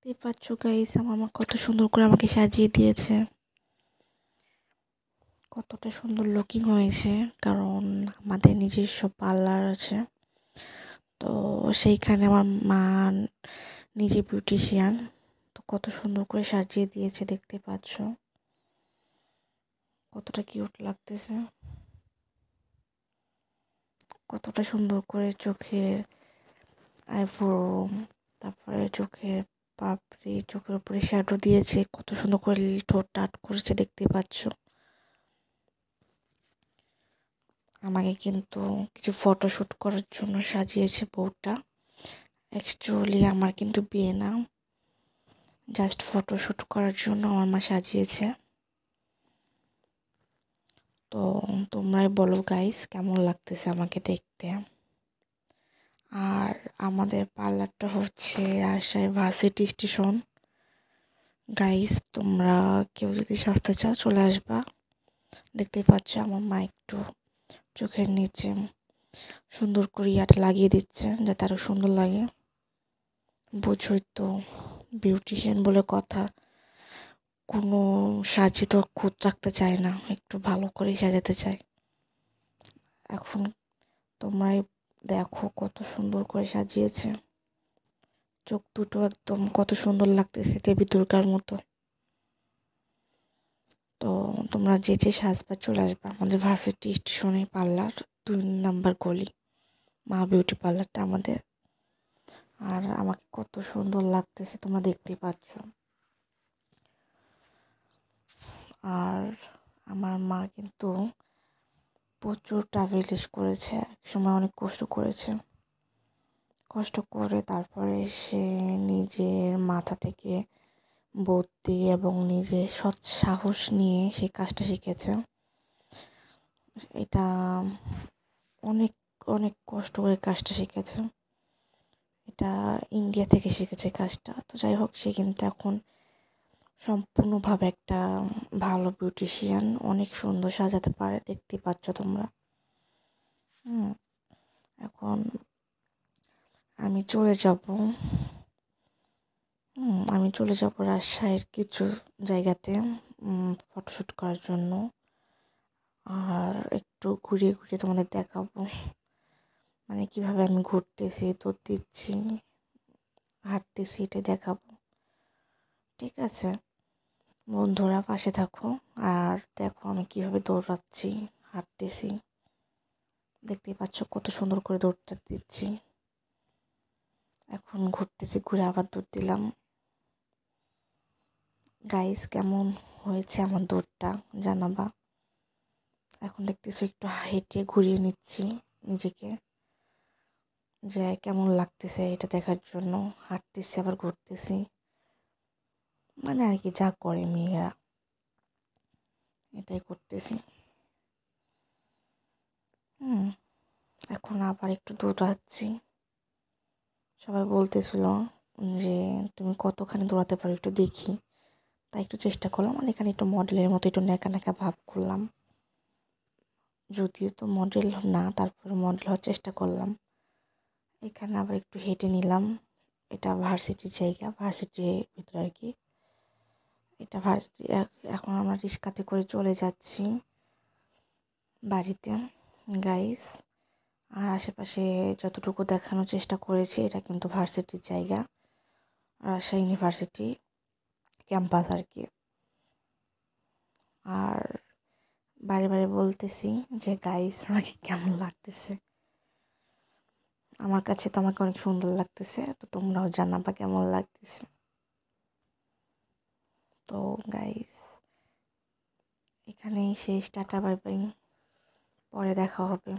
দেখতেই পাচ্ছ গাইস, আমার মা কত সুন্দর করে আমাকে সাজিয়ে দিয়েছে। কতটা সুন্দর লুকিং হয়েছে, কারণ আমাদের নিজস্ব পার্লার আছে। তো সেইখানে আমার মা নিজে বিউটিশিয়ান, তো কত সুন্দর করে সাজিয়ে দিয়েছে। দেখতে পাচ্ছ কতটা কিউট লাগতেছে, কতটা সুন্দর করে চোখের আইব্রো, তারপরে চোখের পাপড়ি, চোখের উপরে শ্যাডো দিয়েছে, কত সুন্দর করে ঠোঁট আর্ট করেছে। দেখতে পাচ্ছ আমাকে কিন্তু কিছু ফটোশ্যুট করার জন্য সাজিয়েছে বউটা। অ্যাকচুয়ালি আমার কিন্তু বিয়ে না, জাস্ট ফটোশ্যুট করার জন্য আমার মা সাজিয়েছে। তো তোমরাই বলো গাইস, কেমন লাগতেছে আমাকে দেখতে। আর আমাদের পার্লারটা হচ্ছে রাজশাহী ভার্সিটি স্টেশন। গাইস, তোমরা কেউ যদি সাজতে চাও চলে আসবা। দেখতেই পাচ্ছ আমার মা একটু চোখের নিচে সুন্দর করে ইয়াটা লাগিয়ে দিচ্ছে, যাতে আরো সুন্দর লাগে। বুঝোই তো, বিউটিশিয়ান বলে কথা, কোনো সাজে তো খুঁত রাখতে চায় না, একটু ভালো করেই সাজাতে চায়। এখন তোমরাই দেখো কত সুন্দর করে সাজিয়েছে, চোখ দুটো একদম কত সুন্দর লাগতেছে দেবী দুর্গার মতো। তো তোমরা যে যে সাজবা চলে আসবা আমাদের ভার্সিটি স্টেশনে, পার্লার 2 নাম্বার গলি, মা বিউটি পার্লারটা আমাদের। আর আমাকে কত সুন্দর লাগতেছে তোমরা দেখতেই পাচ্ছ। আর আমার মা কিন্তু প্রচুর ট্রাভেলিস করেছে, একসময় অনেক কষ্ট করেছে। কষ্ট করে তারপরে সে নিজের মাথা থেকে বুদ্ধি এবং নিজের সৎ সাহস নিয়ে সেই কাজটা শিখেছে। এটা অনেক অনেক কষ্ট করে কাজটা শিখেছে। এটা ইন্ডিয়া থেকে শিখেছে কাজটা। তো যাই হোক, সে কিন্তু এখন সম্পূর্ণভাবে একটা ভালো বিউটিশিয়ান, অনেক সুন্দর সাজাতে পারে, দেখতে পাচ্ছ তোমরা। এখন আমি চলে যাব রাজশাহীর কিছু জায়গাতে ফটোশ্যুট করার জন্য। আর একটু ঘুরিয়ে ঘুরিয়ে তোমাদের দেখাবো, মানে কিভাবে আমি ঘুরতেছি, দৌড় দিচ্ছি, হাঁটতেছি, এটাই দেখাবো। ঠিক আছে বন্ধুরা, পাশে থাকো আর দেখো আমি কিভাবে দৌড়াচ্ছি, হাঁটতেছি। দেখতেই পাচ্ছ কত সুন্দর করে দৌড়টা দিচ্ছি। এখন ঘুরতেছি, ঘুরে আবার দৌড় দিলাম। গাইস, কেমন হয়েছে আমার দৌড়টা জানাবা। এখন দেখতেছি একটু হেঁটে ঘুরিয়ে নিচ্ছি নিজেকে, যে কেমন লাগতেছে এটা দেখার জন্য। হাঁটতেছি আবার ঘুরতেছি, মানে আর কি যা করে মেয়েরা, এটাই করতেছি। এখন আবার একটু দৌড়াচ্ছি। সবাই বলতেছিল যে তুমি কতখানি দৌড়াতে পারো একটু দেখি, তাই একটু চেষ্টা করলাম। আর এখানে একটু মডেলের মতো একটু ন্যাকা ন্যাকা ভাব করলাম, যদিও তো মডেল না, তারপরে মডেল হওয়ার চেষ্টা করলাম। এখানে আবার একটু হেঁটে নিলাম। এটা ভার্সিটির জায়গা, ভার্সিটির ভিতরে আর কি। এটা ভার্সিটি। এখন আমরা রিক্সাতে করে চলে যাচ্ছি বাড়িতে গাইস। আর আশেপাশে যতটুকু দেখানোর চেষ্টা করেছি, এটা কিন্তু ভার্সিটির জায়গা, রাজশাহী ইউনিভার্সিটি ক্যাম্পাস আর কি। আর বারে বারে বলতেছি যে গাইস আমাকে কেমন লাগতেছে। আমার কাছে তো আমাকে অনেক সুন্দর লাগতেছে, তো তোমরাও জানাবা কেমন লাগতেছে। তো গাইস, এখানেই শেষ, টাটা বাই বাই, পরে দেখা হবে।